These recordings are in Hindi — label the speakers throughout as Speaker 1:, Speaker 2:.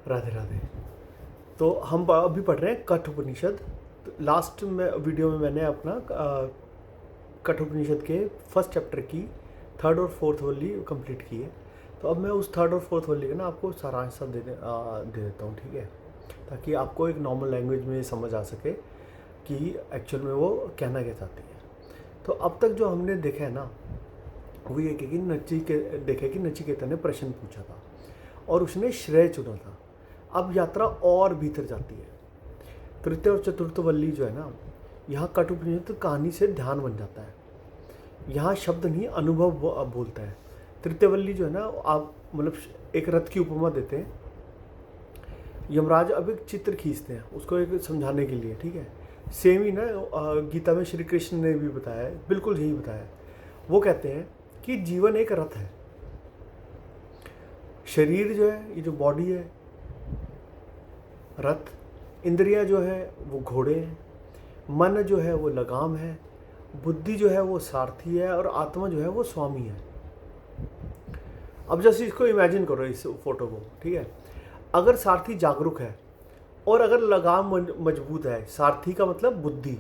Speaker 1: राधे राधे। तो हम अभी पढ़ रहे हैं कठोपनिषद। तो लास्ट में वीडियो में मैंने अपना कठोपनिषद के फर्स्ट चैप्टर की थर्ड और फोर्थ वल्ली कंप्लीट की है। तो अब मैं उस थर्ड और फोर्थ वल्ली का ना आपको सारांश सा दे देता हूँ, ठीक है, ताकि आपको एक नॉर्मल लैंग्वेज में समझ आ सके कि एक्चुअल में वो कहना क्या चाहती है। तो अब तक जो हमने देखा है ना, वो ये कि नचिकेता ने प्रश्न पूछा था और उसने श्रेय चुना था। अब यात्रा और भीतर जाती है। तृतीय और चतुर्थ वल्ली जो है ना, यहाँ कठोपनिषद कहानी से ध्यान बन जाता है। यहाँ शब्द नहीं, अनुभव बोलता है। तृतीय वल्ली जो है ना, आप मतलब एक रथ की उपमा देते हैं। यमराज अब एक चित्र खींचते हैं उसको एक समझाने के लिए, ठीक है। सेम ही ना गीता में श्री कृष्ण ने भी बताया है, बिल्कुल यही बताया है। वो कहते हैं कि जीवन एक रथ है। शरीर जो है, ये जो बॉडी है, रथ। इंद्रियां जो है वो घोड़े हैं। मन जो है वो लगाम है। बुद्धि जो है वो सारथी है और आत्मा जो है वो स्वामी है। अब जैसे इसको इमेजिन करो, इस फोटो को, ठीक है। अगर सारथी जागरूक है और अगर लगाम मजबूत है, सारथी का मतलब बुद्धि,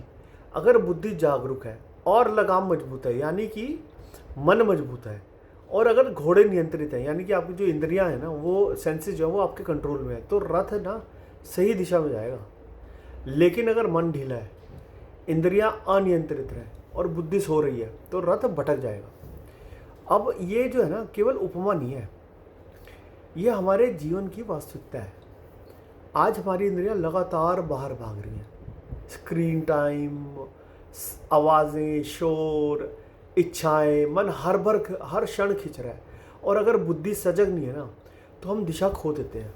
Speaker 1: अगर बुद्धि जागरूक है और लगाम मजबूत है यानी कि मन मजबूत है, और अगर घोड़े नियंत्रित है यानी कि आपकी जो इंद्रियां हैं ना, वो सेंसेस जो है वो आपके कंट्रोल में है, तो रथ ना सही दिशा में जाएगा। लेकिन अगर मन ढीला है, इंद्रियां अनियंत्रित है और बुद्धि सो रही है, तो रथ भटक जाएगा। अब ये जो है ना केवल उपमा नहीं है, ये हमारे जीवन की वास्तविकता है। आज हमारी इंद्रियां लगातार बाहर भाग रही हैं। स्क्रीन टाइम, आवाज़ें, शोर, इच्छाएं, मन हर क्षण खिंच रहा है। और अगर बुद्धि सजग नहीं है ना, तो हम दिशा खो देते हैं।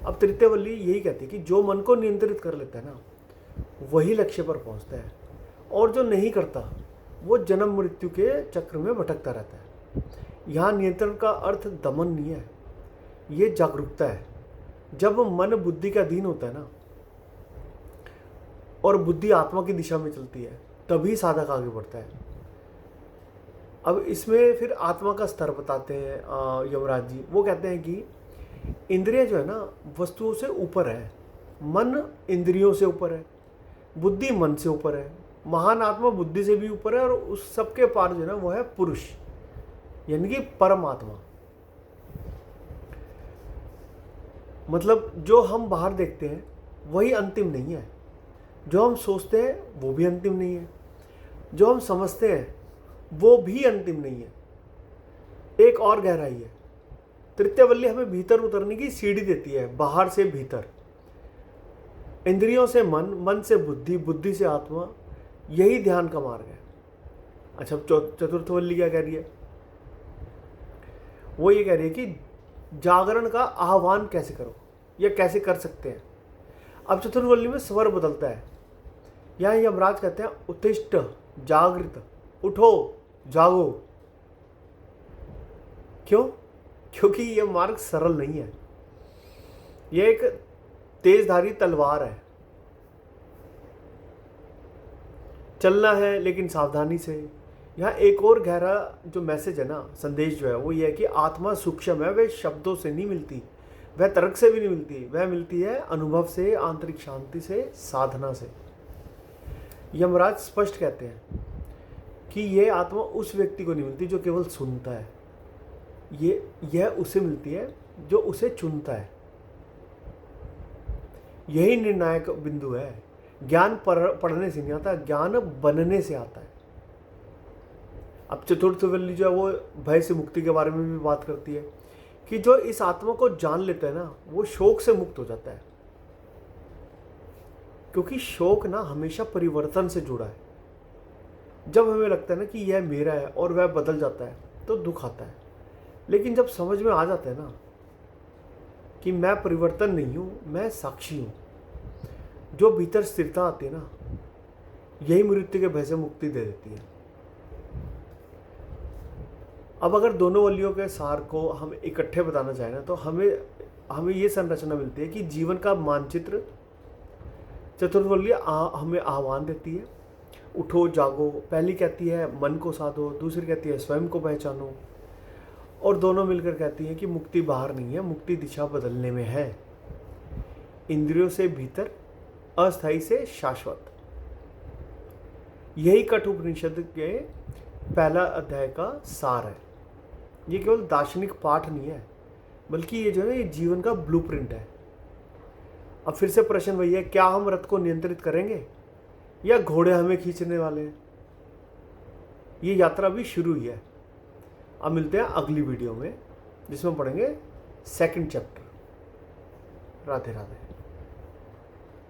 Speaker 1: अब तृतीय वल्ली यही कहती है कि जो मन को नियंत्रित कर लेता है ना, वही लक्ष्य पर पहुंचता है, और जो नहीं करता वो जन्म मृत्यु के चक्र में भटकता रहता है। यहाँ नियंत्रण का अर्थ दमन नहीं है, ये जागरूकता है। जब मन बुद्धि का अधीन होता है ना, और बुद्धि आत्मा की दिशा में चलती है, तभी साधक आगे बढ़ता है। अब इसमें फिर आत्मा का स्तर बताते हैं यमराज जी। वो कहते हैं कि इंद्रिय जो है ना वस्तुओं से ऊपर है, मन इंद्रियों से ऊपर है, बुद्धि मन से ऊपर है, महान आत्मा बुद्धि से भी ऊपर है, और उस सबके पार जो है ना वो है पुरुष, यानी कि परमात्मा। मतलब जो हम बाहर देखते हैं वही अंतिम नहीं है, जो हम सोचते हैं वो भी अंतिम नहीं है, जो हम समझते हैं वो भी अंतिम नहीं है। एक और गहराई है। तृतीय वल्ली हमें भीतर उतरने की सीढ़ी देती है, बाहर से भीतर। इंद्रियों से मन, मन से बुद्धि, बुद्धि से आत्मा, यही ध्यान का मार्ग है। अच्छा, चतुर्थ वल्ली क्या कह रही है? वो ये कह रही है कि जागरण का आह्वान कैसे करो या कैसे कर सकते हैं। अब चतुर्थ वल्ली में स्वर बदलता है। यहाँ यमराज कहते हैं उत्तिष्ठ, जागृत, उठो, जागो। क्यों? क्योंकि यह मार्ग सरल नहीं है, यह एक तेजधारी तलवार है। चलना है लेकिन सावधानी से। यहाँ एक और गहरा जो मैसेज है ना, संदेश जो है, वो ये है कि आत्मा सूक्ष्म है, वह शब्दों से नहीं मिलती, वह तर्क से भी नहीं मिलती, वह मिलती है अनुभव से, आंतरिक शांति से, साधना से। यमराज स्पष्ट कहते हैं कि यह आत्मा उस व्यक्ति को नहीं मिलती जो केवल सुनता है, यह उसे मिलती है जो उसे चुनता है। यही निर्णायक बिंदु है। ज्ञान पढ़ने से नहीं आता, ज्ञान बनने से आता है। अब चतुर्थ वल्ली जो है वो भय से मुक्ति के बारे में भी बात करती है कि जो इस आत्मा को जान लेता है ना, वो शोक से मुक्त हो जाता है। क्योंकि शोक ना हमेशा परिवर्तन से जुड़ा है। जब हमें लगता है ना कि यह मेरा है और वह बदल जाता है, तो दुख आता है। लेकिन जब समझ में आ जाता है ना कि मैं परिवर्तन नहीं हूं, मैं साक्षी हूं, जो भीतर स्थिरता आती है ना, यही मृत्यु के भय से मुक्ति दे देती है। अब अगर दोनों वल्लियों के सार को हम इकट्ठे बताना चाहें ना, तो हमें ये संरचना मिलती है कि जीवन का मानचित्र चतुर्थ वल्ली हमें आह्वान देती है, उठो, जागो। पहली कहती है मन को साधो, दूसरी कहती है स्वयं को पहचानो, और दोनों मिलकर कहती हैं कि मुक्ति बाहर नहीं है, मुक्ति दिशा बदलने में है। इंद्रियों से भीतर, अस्थाई से शाश्वत। यही कठोपनिषद के पहला अध्याय का सार है। ये केवल दार्शनिक पाठ नहीं है, बल्कि ये जो है ये जीवन का ब्लूप्रिंट है। अब फिर से प्रश्न वही है, क्या हम रथ को नियंत्रित करेंगे या घोड़े हमें खींचने वाले हैं? ये यात्रा भी शुरू ही है। अब मिलते हैं अगली वीडियो में, जिसमें पढ़ेंगे सेकंड चैप्टर। राधे राधे।